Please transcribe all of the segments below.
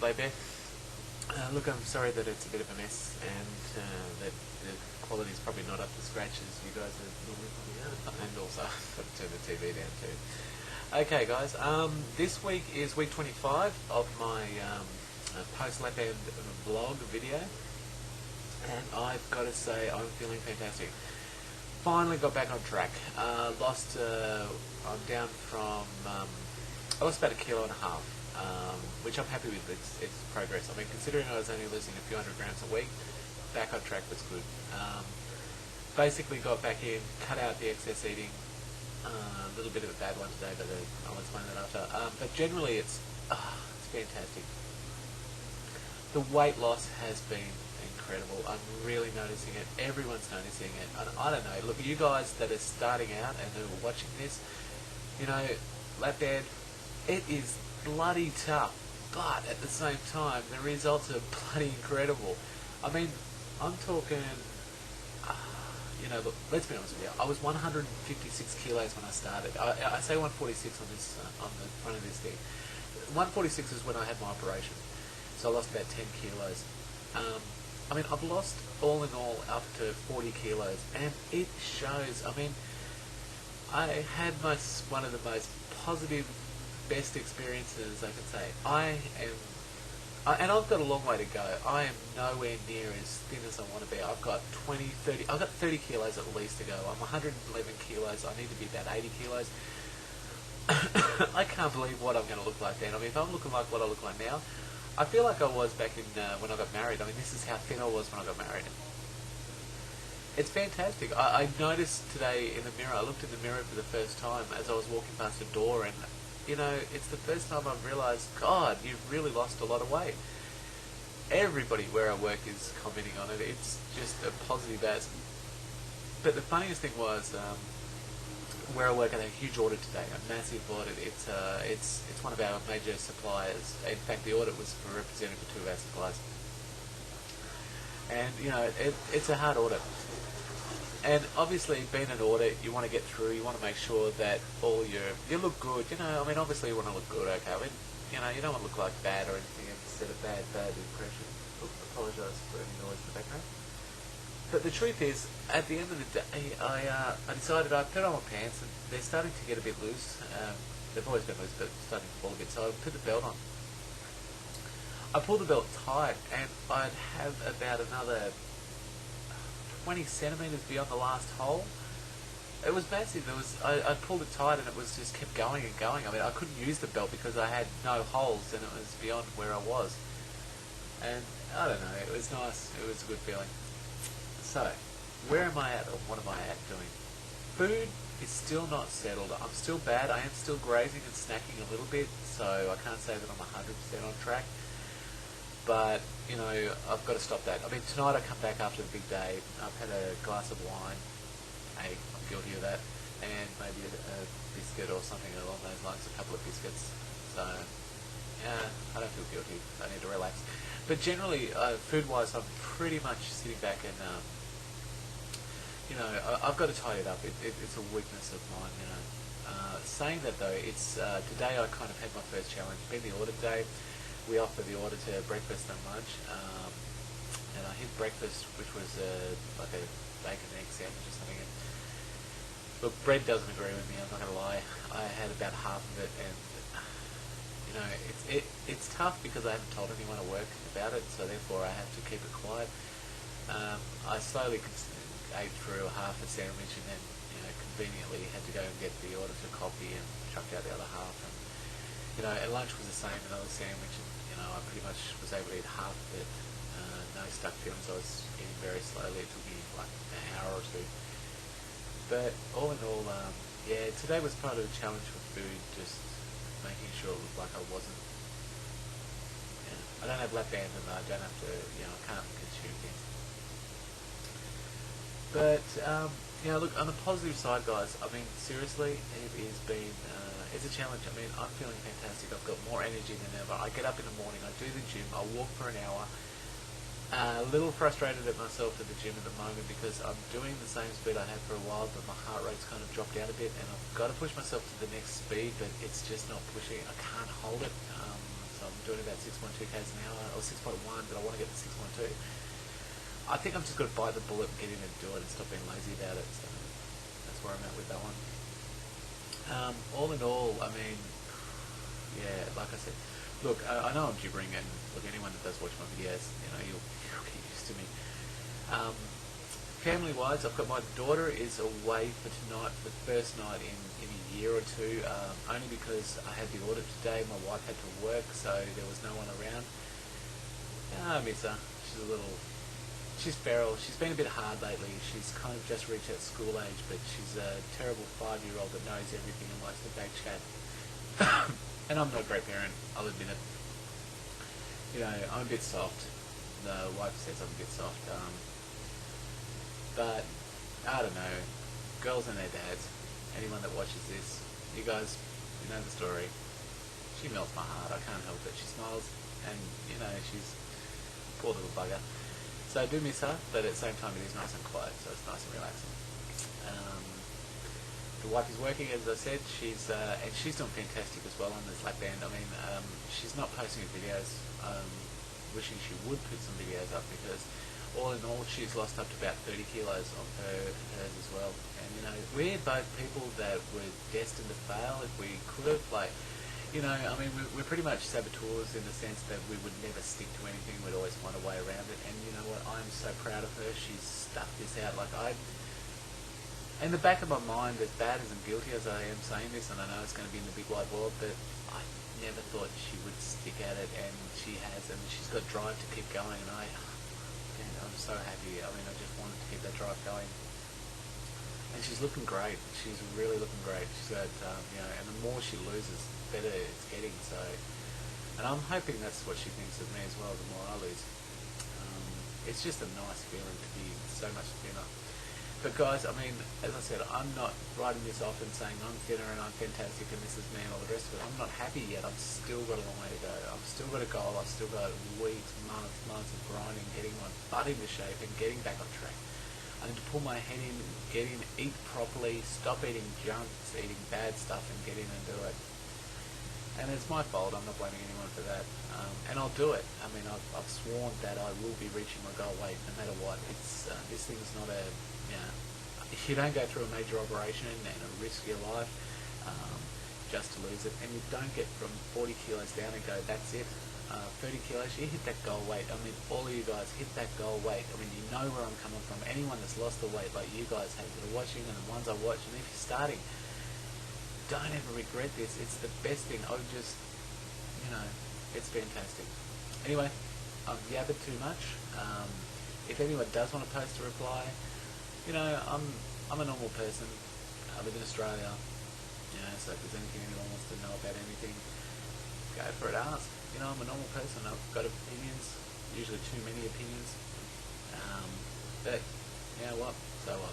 Play Bear. Look, I'm sorry that it's a bit of a mess and that the quality is probably not up to scratch as you guys are normally probably are, and also I've got to turn the TV down too. Okay, guys, this week is week 25 of my post-lap band vlog video, and I've got to say I'm feeling fantastic. Finally got back on track. I'm down from, I lost about 1.5 kilos, which I'm happy with. It's progress. I mean, considering I was only losing a few hundred grams a week, back on track was good. Basically got back in, cut out the excess eating. A little bit of a bad one today, but I'll explain that after. But generally, it's fantastic. The weight loss has been incredible. I'm really noticing it. Everyone's noticing it. I don't know. Look, you guys that are starting out and who are watching this, you know, lap band, it is bloody tough. But at the same time, the results are bloody incredible. I mean, I'm talking. You know, look, let's be honest with you. I was 156 kilos when I started. I say 146 on this on the front of this thing. 146 is when I had my operation, so I lost about 10 kilos. I mean, I've lost all in all up to 40 kilos, and it shows. I mean, I had one of the most positive, best experiences I can say. And I've got a long way to go. I am nowhere near as thin as I want to be. I've got 30 kilos at least to go. I'm 111 kilos. I need to be about 80 kilos. I can't believe what I'm going to look like then. I mean, if I'm looking like what I look like now, I feel like I was back in when I got married. I mean, this is how thin I was when I got married. It's fantastic. I noticed today in the mirror, I looked in the mirror for the first time as I was walking past the door, and you know, it's the first time I've realised, God, you've really lost a lot of weight. Everybody where I work is commenting on it. It's just a positive as. But the funniest thing was, where I work, I had a huge audit today, a massive audit. It's one of our major suppliers. In fact, the audit was for representing for 2 of our suppliers. And, you know, it's a hard audit. And obviously, being an audit, you want to get through. You want to make sure that you look good. You know, I mean, obviously you want to look good. Okay, I mean, you know, you don't want to look like bad or anything and set a bad impression. Apologise for any noise in the background. But the truth is, at the end of the day, I decided I put on my pants, and they're starting to get a bit loose. They've always been loose, but starting to fall a bit. So I put the belt on. I pulled the belt tight, and I'd have about another 20 centimetres beyond the last hole. It was massive. I pulled it tight, and it was just kept going and going. I mean, I couldn't use the belt because I had no holes, and it was beyond where I was. And I don't know. It was nice. It was a good feeling. So, where am I at, or what am I at doing? Food is still not settled. I'm still bad. I am still grazing and snacking a little bit, so I can't say that I'm 100% on track. But, you know, I've got to stop that. I mean, tonight I come back after the big day. I've had a glass of wine. I'm guilty of that. And maybe a biscuit or something along those lines, a couple of biscuits. So, yeah, I don't feel guilty. I need to relax. But generally, food-wise, I'm pretty much sitting back and, you know, I've got to tidy it up. It's a weakness of mine, you know. Saying that, though, it's today I kind of had my first challenge. Being the audit day, we offer the auditor breakfast and lunch, and I hit breakfast, which was like a bacon and egg sandwich or something. And look, bread doesn't agree with me. I'm not going to lie. I had about half of it, and you know, it's tough because I haven't told anyone at work about it, so therefore I have to keep it quiet. I slowly ate through half a sandwich, and then, you know, conveniently had to go and get the auditor coffee and chucked out the other half. And you know, at lunch was the same, another sandwich, and, you know, I pretty much was able to eat half of it, no stuck feelings. I was eating very slowly. It took me like an hour or two. But all in all, yeah, today was part of the challenge with food, just making sure it looked like I wasn't, you know, I don't have lap band, and I don't have to, you know, I can't consume things. But, you know, look, on the positive side, guys, I mean, seriously, it has been, it's a challenge. I mean, I'm feeling fantastic. I've got more energy than ever. I get up in the morning, I do the gym, I walk for an hour. A little frustrated at myself at the gym at the moment because I'm doing the same speed I had for a while, but my heart rate's kind of dropped out a bit, and I've got to push myself to the next speed, but it's just not pushing. I can't hold it. So I'm doing about 6.2 k's an hour, or 6.1, but I want to get to 6.2. I think I'm just going to bite the bullet and get in and do it and stop being lazy about it. So that's where I'm at with that one. All in all, I mean, yeah, like I said, look, I know I'm gibbering, and look, anyone that does watch my videos, you'll get used to me. Family-wise, I've got my daughter is away for tonight for the first night in a year or two, only because I had the audit today. My wife had to work, so there was no one around. I miss her. She's feral. She's been a bit hard lately. She's kind of just reached that school age, but she's a terrible 5-year-old that knows everything and likes to back chat. And I'm not a great parent, I'll admit it. I'm a bit soft. The wife says I'm a bit soft. But, I don't know. Girls and their dads, anyone that watches this, you guys, you know the story. She melts my heart, I can't help it. She smiles, and, she's a poor little bugger. So I do miss her, but at the same time it is nice and quiet, so it's nice and relaxing. The wife is working, as I said, and she's doing fantastic as well on this lap band. I mean, she's not posting videos. Wishing she would put some videos up, because all in all she's lost up to about 30 kilos on hers as well. And we're both people that were destined to fail if we could have, I mean, we're pretty much saboteurs in the sense that we would never stick to anything. We'd always find a way around it. And you know what? I'm so proud of her. She's stuck this out. In the back of my mind, as bad as and guilty as I am saying this, and I know it's going to be in the big wide world, but I never thought she would stick at it, and she has, and she's got drive to keep going. And I'm so happy. I mean, I just wanted to keep that drive going. And she's looking great. She's really looking great. She's got, and the more she loses, the better it's getting. So, and I'm hoping that's what she thinks of me as well. The more I lose, it's just a nice feeling to be so much thinner. But guys, I mean, as I said, I'm not writing this off and saying I'm thinner and I'm fantastic and this is me and all the rest of it. I'm not happy yet. I've still got a long way to go. I've still got a goal. I've still got weeks, months of grinding, getting my butt into shape and getting back on track. I need to pull my head in, eat properly, stop eating junk, eating bad stuff, and get in and do it. And it's my fault. I'm not blaming anyone for that. And I'll do it. I mean, I've sworn that I will be reaching my goal weight no matter what. It's this thing's not a if you don't go through a major operation and risk your life just to lose it, and you don't get from 40 kilos down and go, that's it, 30 kilos, you hit that goal weight. I mean, all of you guys hit that goal weight. I mean, you know where I'm coming from. Anyone that's lost the weight like you guys have that are watching, and the ones I watch, and if you're starting, don't ever regret this. It's the best thing. I would just, it's fantastic. Anyway, I've yabbered too much. If anyone does want to post a reply, I'm a normal person. I live in Australia. So if there's anything anyone wants to know about anything, go for it, ask. I'm a normal person. I've got opinions, usually too many opinions. But you know what? So what?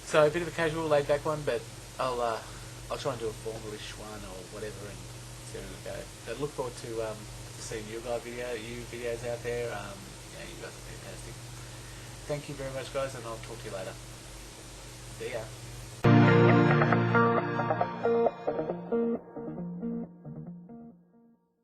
So a bit of a casual, laid-back one, but I'll try and do a formalish one or whatever and see where we go. But look forward to seeing you videos out there. You guys are fantastic. Thank you very much, guys, and I'll talk to you later. See ya.